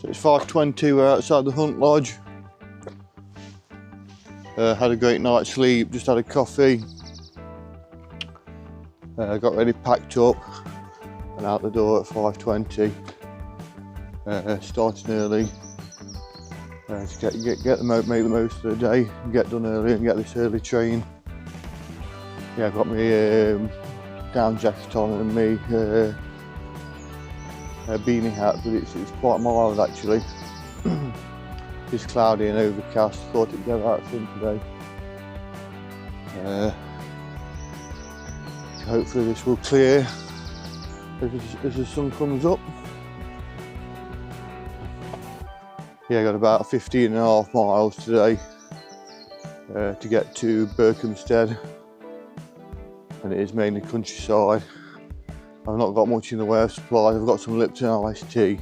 So it's 5:20, we're outside the hunt lodge. Had a great night's sleep, just had a coffee. Got ready, packed up, and out the door at 5:20. Starting early to make the most of the day, and get done early and get this early train. Yeah, I've got my down jacket on and my beanie hat, but it's quite mild actually. It's cloudy and overcast, thought it'd get out sun today. Hopefully this will clear as the sun comes up. Yeah, I got about 15.5 miles today to get to Berkhamsted, and it is mainly countryside. I've not got much in the way of supplies. I've got some Lipton iced tea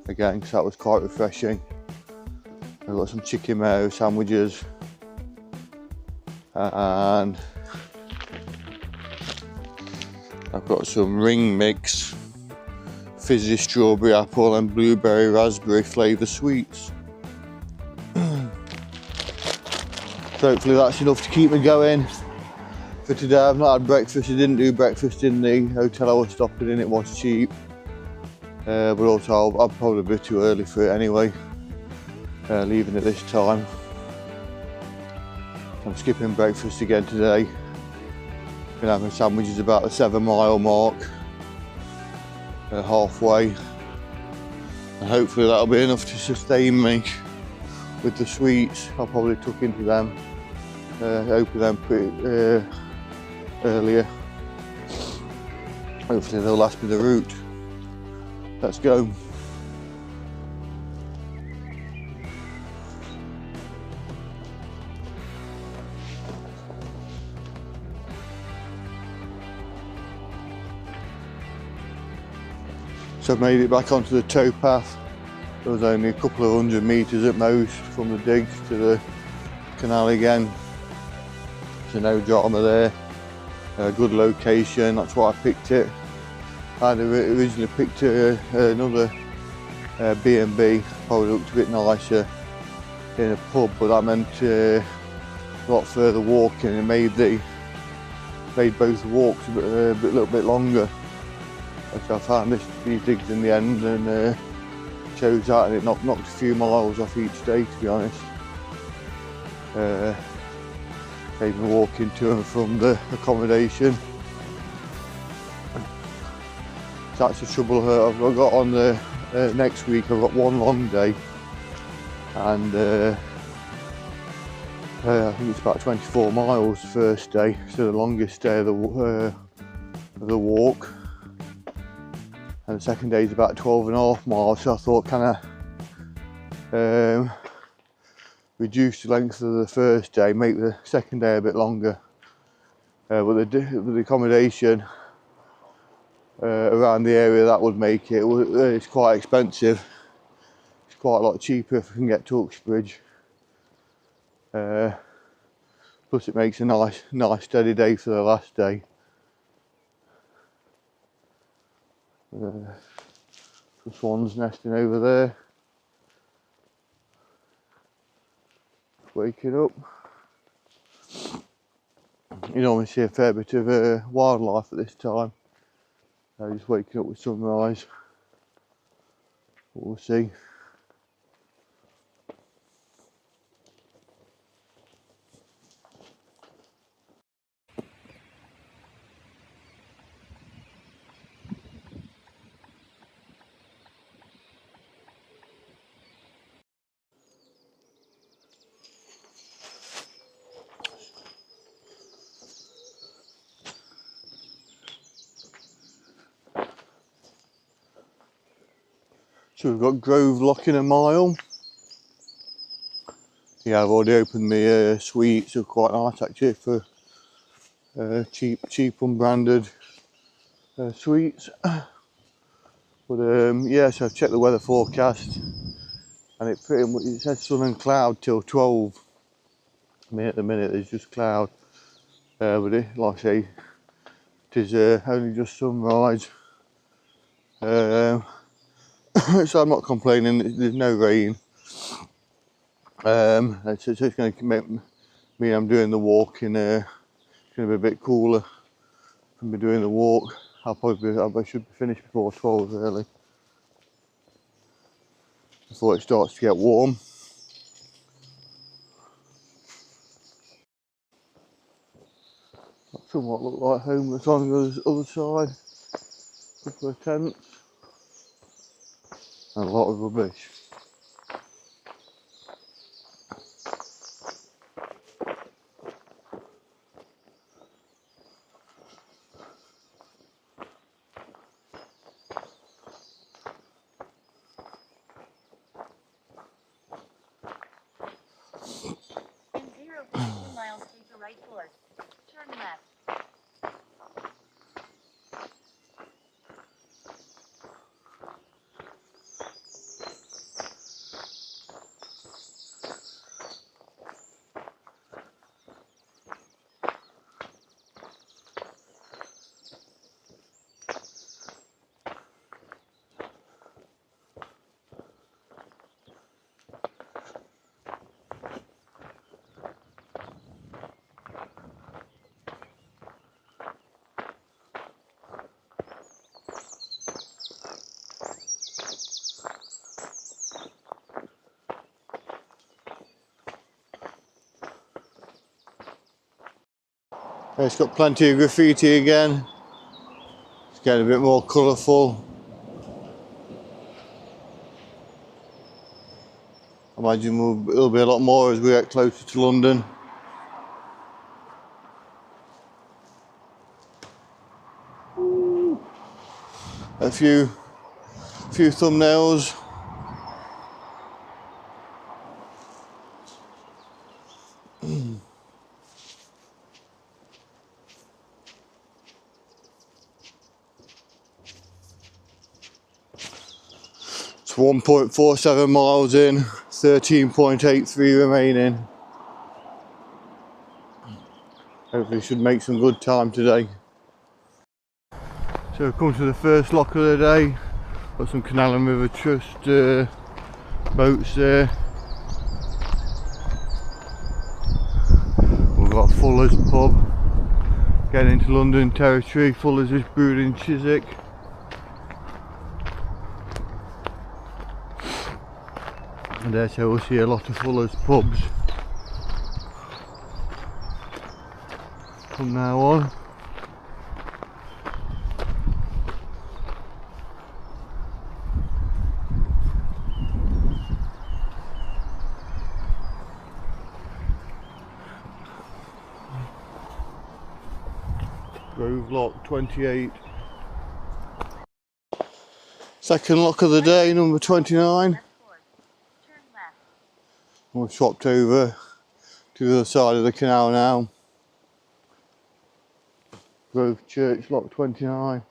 again, because that was quite refreshing. I've got some chicken mayo sandwiches, and I've got some ring mix, fizzy strawberry, apple and blueberry raspberry flavour sweets. So hopefully that's enough to keep me going for today. I've not had breakfast. I didn't do breakfast in the hotel I was stopping in. It was cheap, but also I'll probably be too early for it anyway, leaving at this time. I'm skipping breakfast again today. Gonna have my sandwiches about the 7-mile mark, halfway, and hopefully that'll be enough to sustain me with the sweets. I'll probably tuck into them, open them pretty earlier. Hopefully they'll last me the route. Let's go. So I've made it back onto the towpath. There was only a couple of 100 metres at most from the digs to the canal again. So no drama there. Good location, that's why I picked it. I had originally picked another B&B, probably looked a bit nicer in a pub, but that meant a lot further walking and made both walks a little bit longer. So I found these digs in the end and chose that, and it knocked a few miles off each day, to be honest. Even walking to and from the accommodation. So that's the trouble I've got on the next week. I've got one long day, and I think it's about 24 miles the first day, so the longest day of the walk. And the second day is about 12.5 miles, so I thought kind of reduce the length of the first day, make the second day a bit longer. But the accommodation around the area, that would make it, it's quite expensive. It's quite a lot cheaper if I can get to Uxbridge. Plus it makes a nice steady day for the last day. The swan's nesting over there. Waking up. You normally see a fair bit of wildlife at this time. Just waking up with sunrise. We'll see. So we've got Grove Lock in a mile. Yeah, I've already opened my sweets, they're quite nice actually for cheap unbranded sweets. But yeah, so I've checked the weather forecast, and it says sun and cloud till 12. I mean, at the minute there's just cloud, but like I say, it is only just sunrise. So I'm not complaining, there's no rain. It's just going to mean I'm doing the walk in it's going to be a bit cooler. I'm be doing the walk. I should be finished before 12 really, before it starts to get warm. That somewhat look like homeless on the other side. A couple of tents and a lot of rubbish. In 0.2 miles, take the right course. Turn left. It's got plenty of graffiti again. It's getting a bit more colourful. I imagine it'll be a lot more as we get closer to London. A few thumbnails. It's 1.47 miles in, 13.83 remaining. Hopefully should make some good time today. So we've come to the first lock of the day. Got some Canal and River Trust boats there. We've got Fuller's pub. Getting into London territory. Fuller's is brewed in Chiswick. And there, so we'll see a lot of Fuller's pubs from now on. Grove Lock 28. Second lock of the day, number 29. We've swapped over to the other side of the canal now. Grove Church, lock 29.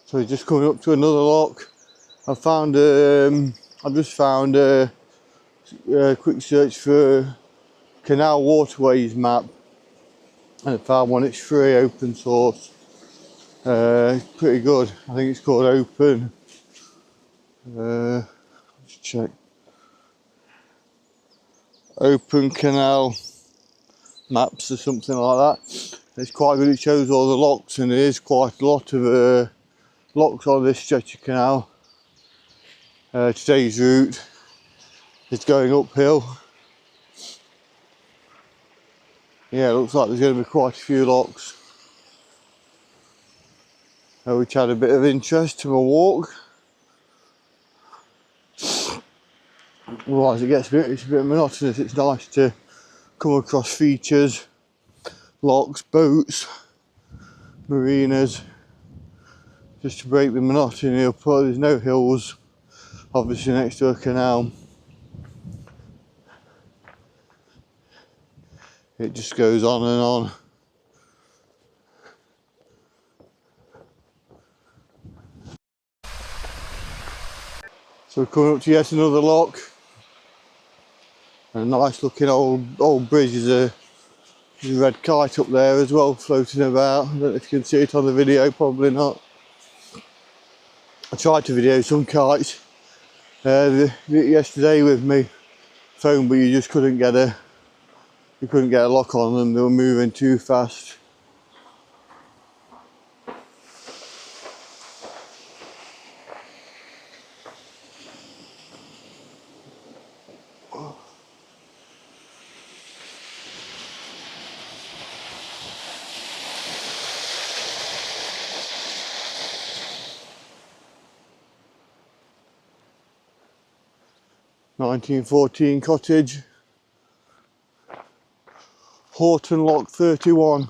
So we're just coming up to another lock. I've just found a quick search for canal waterways map, and I found one. It's free, open source. It's pretty good. I think it's called Open. Let's check. Open Canal Maps or something like that. It's quite good. It shows all the locks, and there is quite a lot of locks on this stretch of canal. Today's route is going uphill. Yeah, it looks like there's going to be quite a few locks, which had a bit of interest to my walk. Otherwise it's a bit monotonous. It's nice to come across features, locks, boats, marinas, just to break the monotony of there's no hills, obviously next to a canal. It just goes on and on. So we're coming up to yet another lock. A nice looking old bridge. There's a red kite up there as well, floating about. I don't know if you can see it on the video, probably not. I tried to video some kites yesterday with my phone, but you just couldn't get a lock on them. They were moving too fast. (1914) cottage, Horton Lock 31.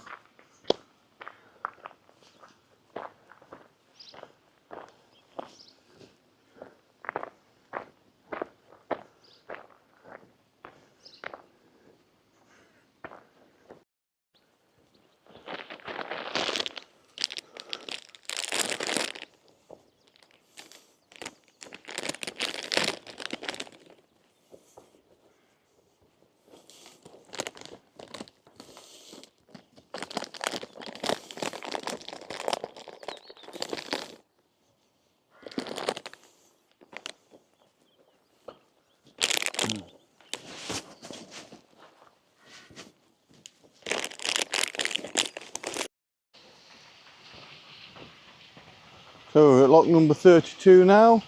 So we're at lock number 32 now.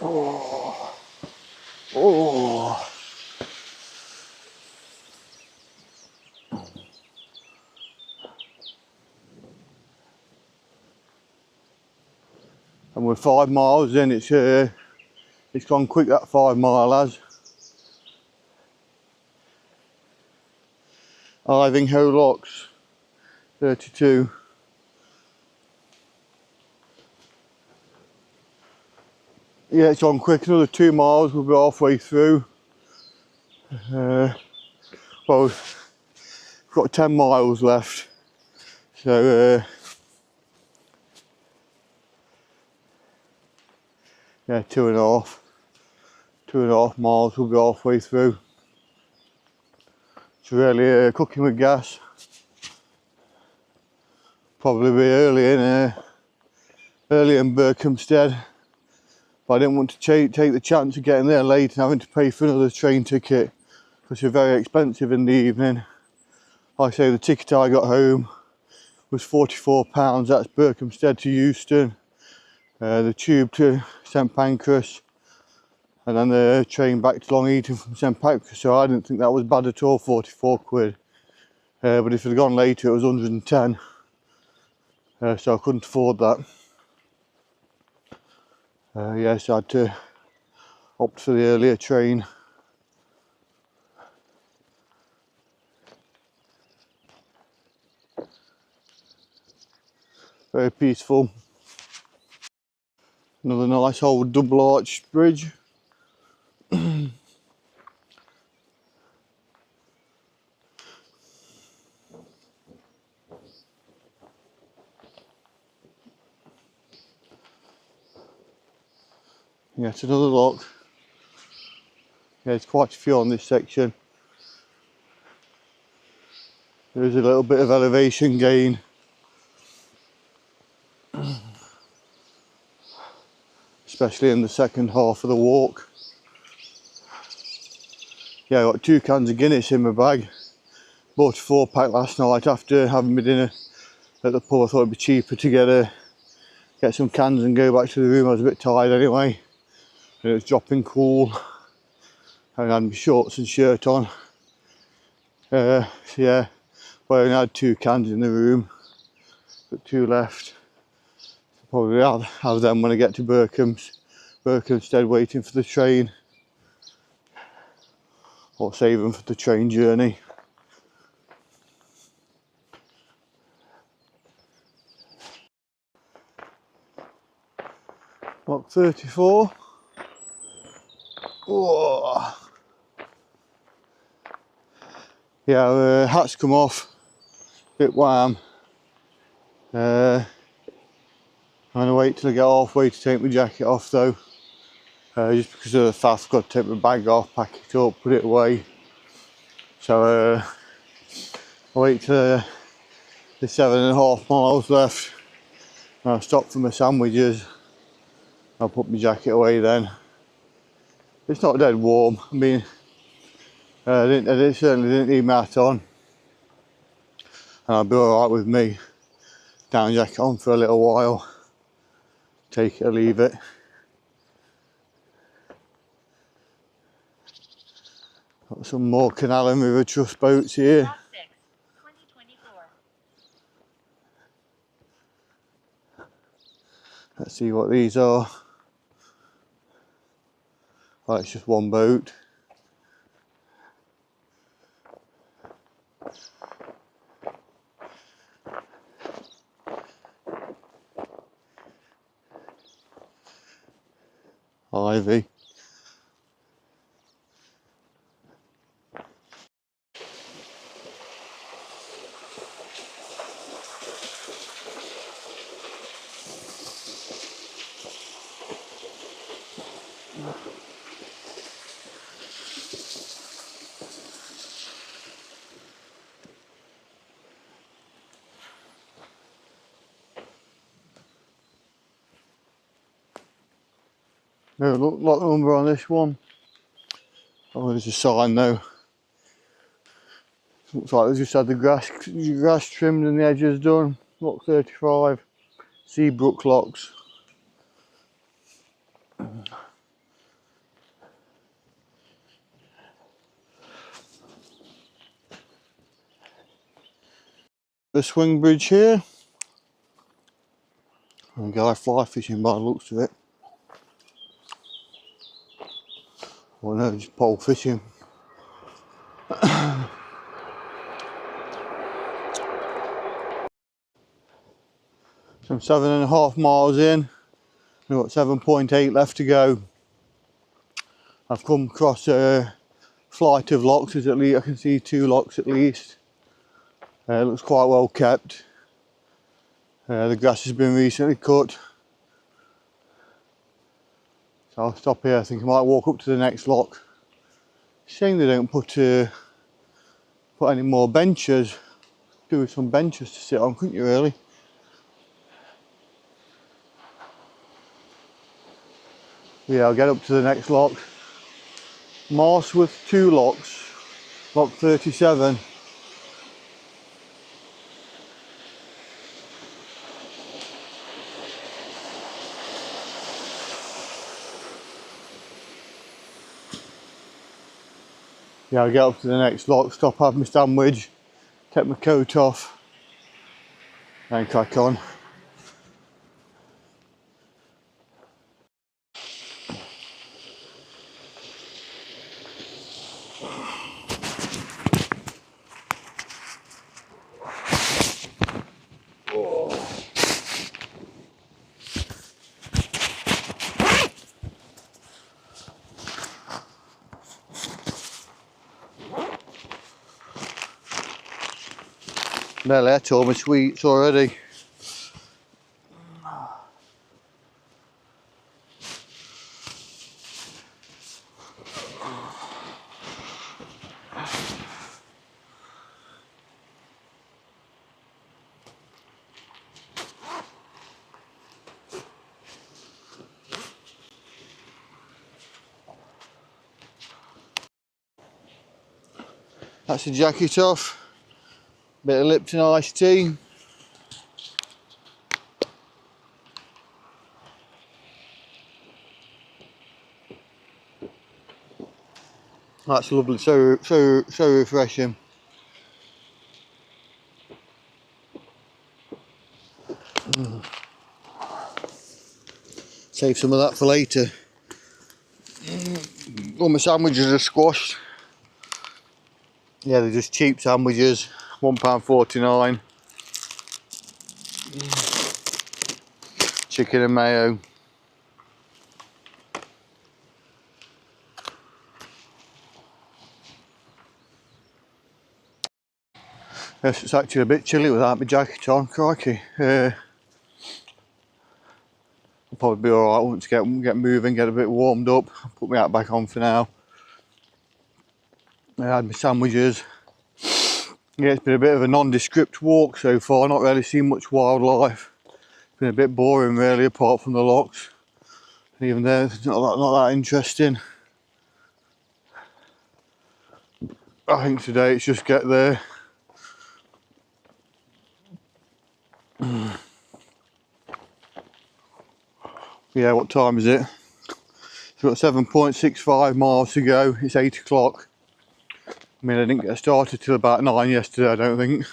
Oh. Oh. And we're 5 miles in. It's gone quick, that 5 mile has. Ivinghoe Locks 32. Yeah, it's on quick. Another 2 miles, we'll be halfway through. Well, we've got 10 miles left. So yeah, 2.5 miles, we'll be halfway through. It's really cooking with gas. Probably be early in Berkhamsted, but I didn't want to take the chance of getting there late and having to pay for another train ticket, because they're very expensive in the evening. Like I say, the ticket I got home was £44. That's Berkhamsted to Euston, the tube to St Pancras, and then the train back to Long Eaton from St Pancras. So I didn't think that was bad at all, 44 quid. But if it had gone later, it was 110. So I couldn't afford that. Yes, I had to opt for the earlier train. Very peaceful. Another nice old double arched bridge. Yeah, it's another lock. Yeah, there's quite a few on this section. There's a little bit of elevation gain. Especially in the second half of the walk. Yeah, I got 2 cans of Guinness in my bag. Bought a 4-pack last night after having my dinner at the pub. I thought it'd be cheaper to get some cans and go back to the room. I was a bit tired anyway. And it was dropping cool. And I had my shorts and shirt on. So yeah, well, I only had 2 cans in the room. Got 2 left. Probably have them when I get to Berkhamsted, waiting for the train. Or save them for the train journey. Lock 34. Oh. Yeah, hat's come off, bit warm. I'm gonna wait till I get halfway to take my jacket off though. Just because of the faff, I've got to take my bag off, pack it up, put it away. So I'll wait till the 7.5 miles left. I'll stop for my sandwiches. I'll put my jacket away then. It's not dead warm. I mean, I certainly didn't need my hat on. And I'll be alright with me. Down jacket on for a little while. Take it or leave it. Got some more Canal and River Trust boats here. Class 6, 2024. Let's see what these are. Oh, it's just one boat. Ivy. No, look, lot number on this one. Oh, there's a sign though. Looks like they just had the grass trimmed and the edges done. Lock 35. Seabrook locks. The swing bridge here. And a guy fly fishing by the looks of it. Or no, just pole fishing. So I'm 7.5 miles in. We've got 7.8 left to go. I've come across a flight of locks. There's at least, I can see 2 locks at least. It looks quite well kept. The grass has been recently cut. So I'll stop here. I think I might walk up to the next lock. Shame they don't put any more benches. Do with some benches to sit on, couldn't you really? Yeah, I'll get up to the next lock. Marsworth 2 locks, lock 37. Yeah, I'll get up to the next lock, stop, have my sandwich, take my coat off, and crack on. Nearly ate all my sweets already. That's the jacket off. Bit of Lipton iced tea. That's lovely, so refreshing. Save some of that for later. All my sandwiches are squashed. Yeah, they're just cheap sandwiches, £1.49. Chicken and mayo. Yes, it's actually a bit chilly without my jacket on, crikey. I'll probably be alright once I get moving, get a bit warmed up. I'll put my hat back on for now. I had my sandwiches. Yeah, it's been a bit of a nondescript walk so far, not really seen much wildlife. It's been a bit boring really, apart from the locks. And even there, it's not that interesting. I think today it's just get there. Yeah, what time is it? So we've got 7.65 miles to go. It's 8 o'clock. I mean, I didn't get started till about 9 yesterday, I don't think.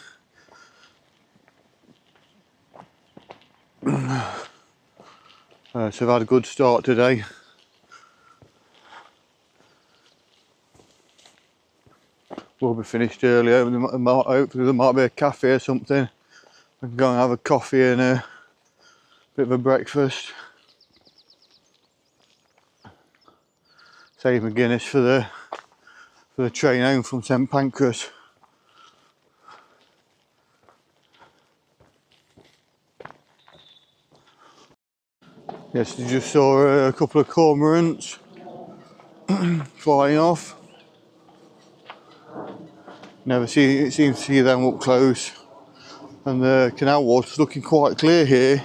So I've had a good start today. We'll be finished early. Hopefully there might be a cafe or something. I can go and have a coffee and a bit of a breakfast. Save my Guinness for the train home from St Pancras. Yes, you just saw a couple of cormorants flying off. Never seem to see them up close. And the canal water's looking quite clear here.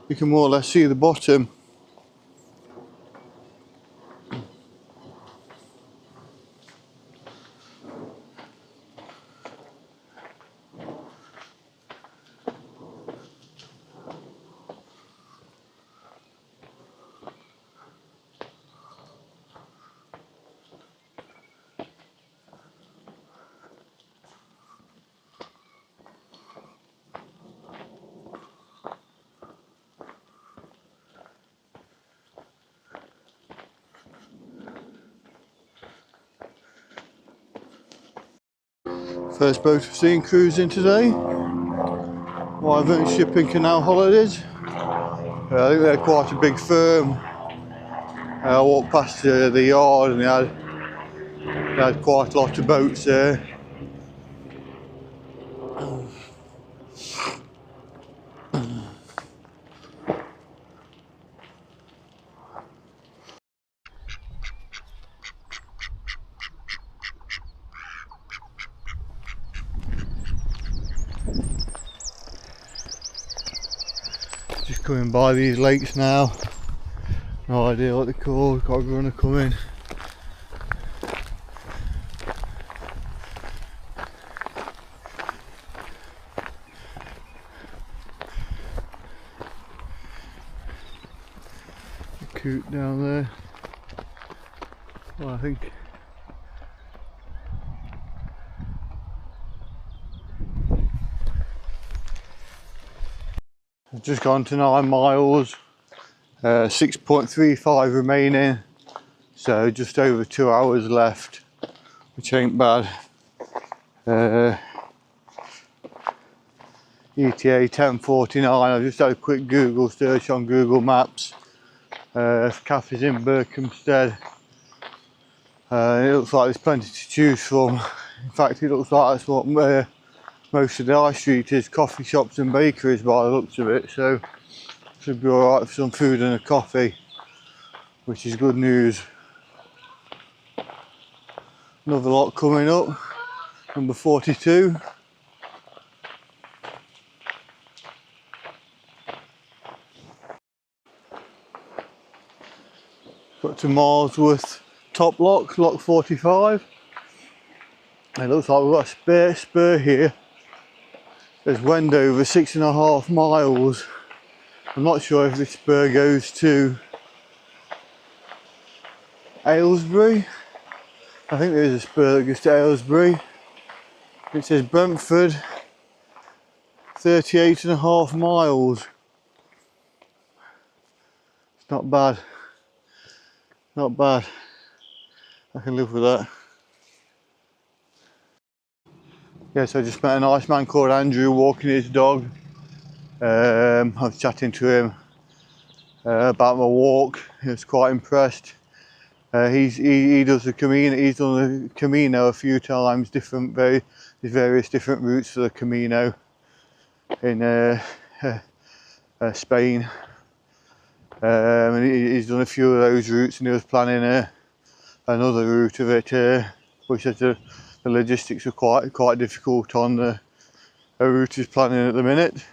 You can more or less see the bottom. First boat I've seen cruising today. Wyvern Shipping Canal Holidays. I think they're quite a big firm. I walked past the yard and they had quite a lot of boats there. Just coming by these lakes now. No idea what they're called, got everyone to come in. A coot down there. Well, I think I've just gone to 9 miles, 6.35 remaining, so just over 2 hours left, which ain't bad. ETA 10:49. I've just had a quick Google search on Google Maps. Cafes in Berkhamsted. It looks like there's plenty to choose from. In fact, it looks like that's what most of the high street is, coffee shops and bakeries by the looks of it, so should be alright for some food and a coffee, which is good news. Another lot coming up, number 42. Got to Marsworth top lock, lock 45. It looks like we've got a spur here. There's Wendover, 6.5 miles. I'm not sure if this spur goes to Aylesbury. I think there is a spur that goes to Aylesbury. It says Brentford, 38.5 miles. It's not bad. Not bad. I can live with that. Yes, I just met a nice man called Andrew walking his dog. I was chatting to him about my walk. He was quite impressed. He does the Camino. He's done the Camino a few times. There's various different routes for the Camino in Spain. And he's done a few of those routes, and he was planning another route of it, but he said the logistics are quite difficult on the route he's planning at the minute.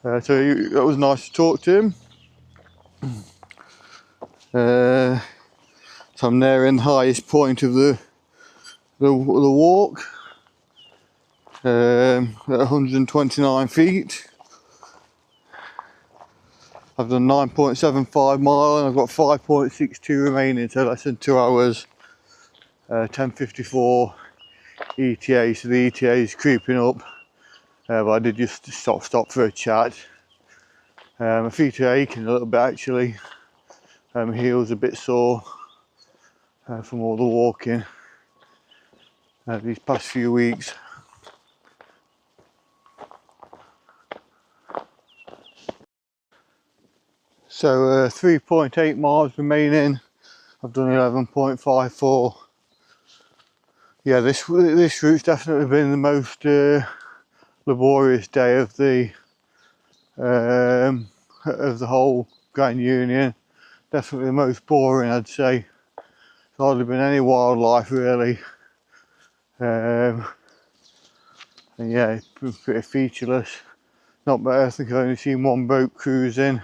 So that was nice to talk to him. So I'm nearing the highest point of the walk, at 129 feet. I've done 9.75 mile and I've got 5.62 remaining, so less than 2 hours. 10:54 ETA, so the ETA is creeping up. But I did just stop for a chat. My feet are aching a little bit actually. My heels a bit sore from all the walking these past few weeks. So 3.8 miles remaining. I've done 11.54. Yeah, this route's definitely been the most laborious day of the whole Grand Union. Definitely the most boring, I'd say. There's hardly been any wildlife really. And yeah, it's been pretty featureless. Not bad. I think I've only seen one boat cruising,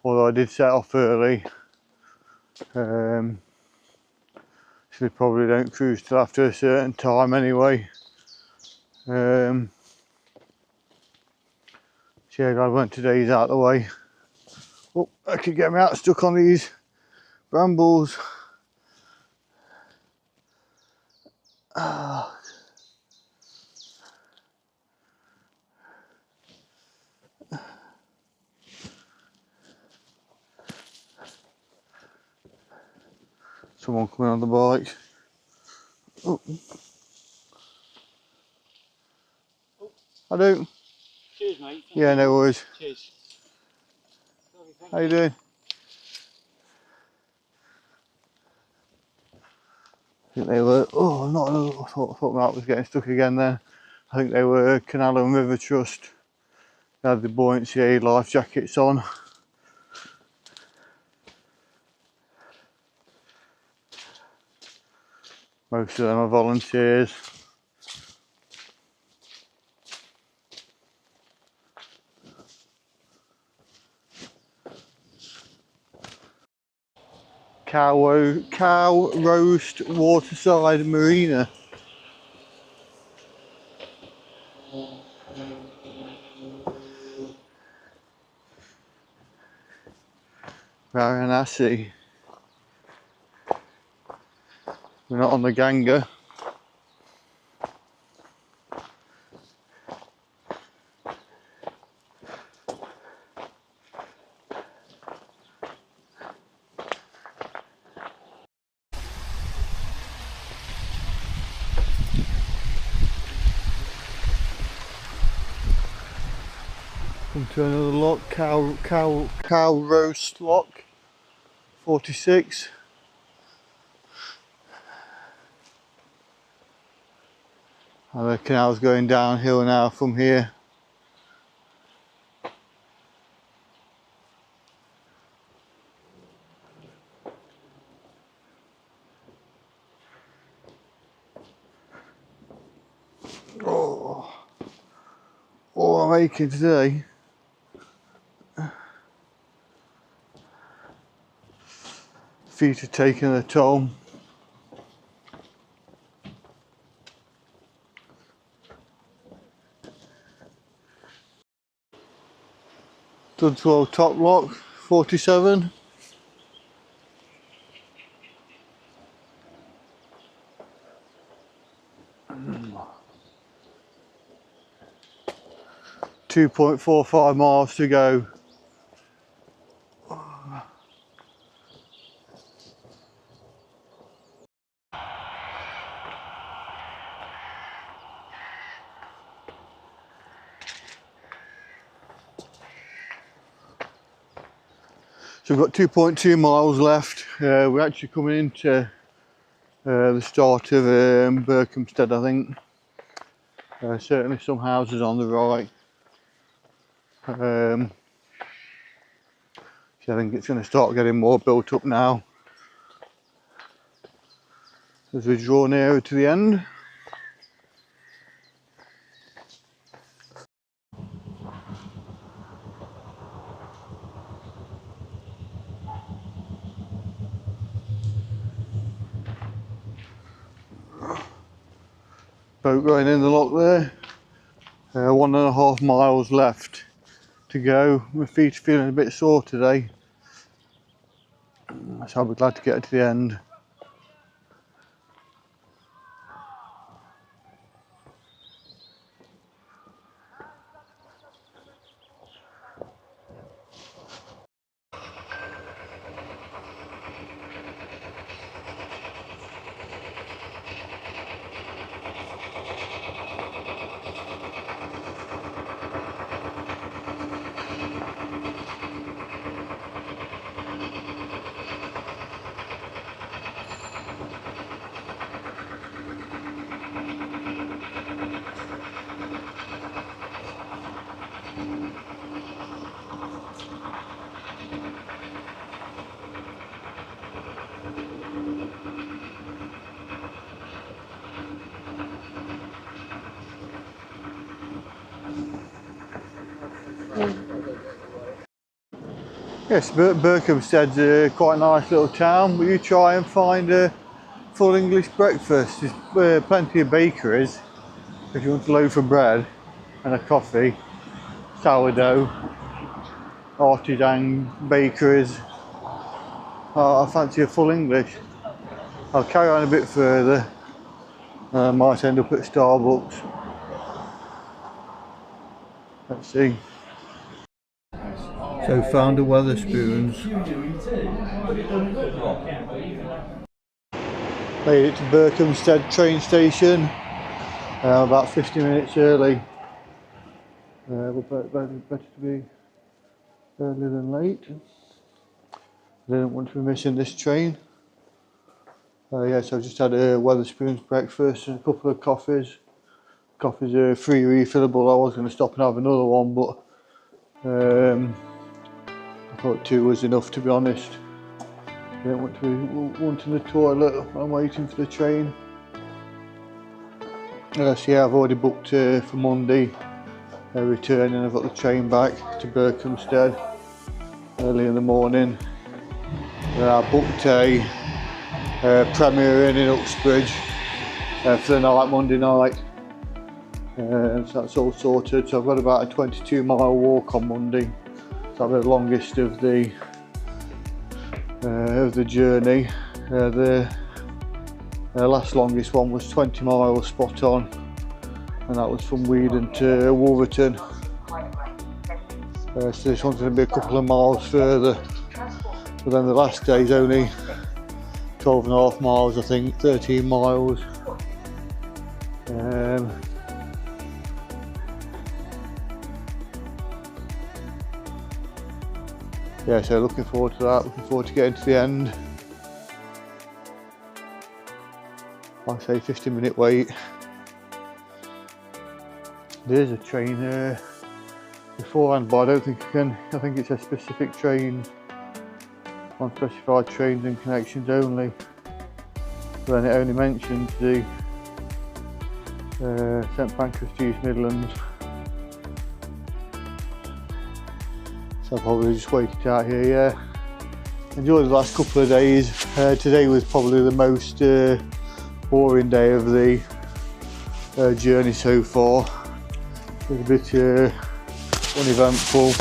although I did set off early. So they probably don't cruise till after a certain time anyway. So yeah, glad when today's out of the way. Oh, I could get me out stuck on these brambles. Someone coming on the bike. Oh. I do. Cheers, mate. Yeah, no worries. Cheers. How you doing? I think they were, oh, not another, I thought Mark was getting stuck again then. I think they were Canal and River Trust. They had the buoyancy aid life jackets on. Most of them are volunteers. Cow Roast Waterside Marina. Varanasi. We're not on the Ganga. Come to another lock, cow roast lock, 46. And the canal's going downhill now from here. Oh, all I'm aching today. Feet are taking a toll. Dudswell top lock, 47. Mm. 2.45 miles to go. So we've got 2.2 miles left. We're actually coming into the start of Berkhamsted, I think. Certainly some houses on the right. So I think it's going to start getting more built up now as we draw nearer to the end. Boat going in the lock there. 1.5 miles left to go. My feet are feeling a bit sore today, so I'll be glad to get to the end. Yes, Berkhamsted's quite a nice little town, but you try and find a full English breakfast. There's plenty of bakeries if you want a loaf of bread and a coffee, sourdough, artisan bakeries. I fancy a full English. I'll carry on a bit further. I might end up at Starbucks. Let's see. So found a Wetherspoons. Made it to Berkhamsted train station. About 50 minutes early. But better to be early than late. I didn't want to be missing this train. Yes, I've just had a Wetherspoons breakfast and a couple of coffees. Coffees are free refillable. I was going to stop and have another one, but I thought 2 was enough, to be honest. I didn't want to be wanting the toilet while I'm waiting for the train. So yeah, I've already booked for Monday return, and I've got the train back to Berkhamsted early in the morning. I booked a Premier Inn in Uxbridge for the night, Monday night. So that's all sorted. So I've got about a 22-mile walk on Monday. So that'll be the longest of the journey. The last longest one was 20 miles spot on, and that was from Weedon to Wolverton. So this one's going to be a couple of miles further, but then the last day is only 12.5 miles, I think, 13 miles. Yeah, so looking forward to that, looking forward to getting to the end. Like I say, 50-minute wait. There's a train beforehand, but I don't think I can. I think it's a specific train on specified trains and connections only. But then it only mentions the St Pancras to East Midlands. So I'll probably just wait it out here, yeah. Enjoyed the last couple of days. Today was probably the most boring day of the journey so far. It was a bit uneventful.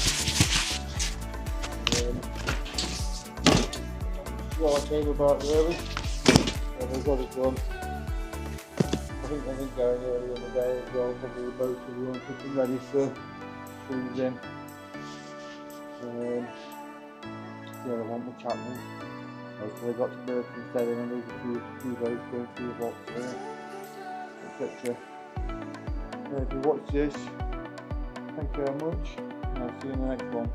What I came about really, and we got it done. I think going early in the day as well, probably the boat will be on something ready for cruising. Yeah, I want much happening. So I got to Berkhamsted and there's a few boats going through the box there, etc. If you watch this, thank you very much, and I'll see you in the next one.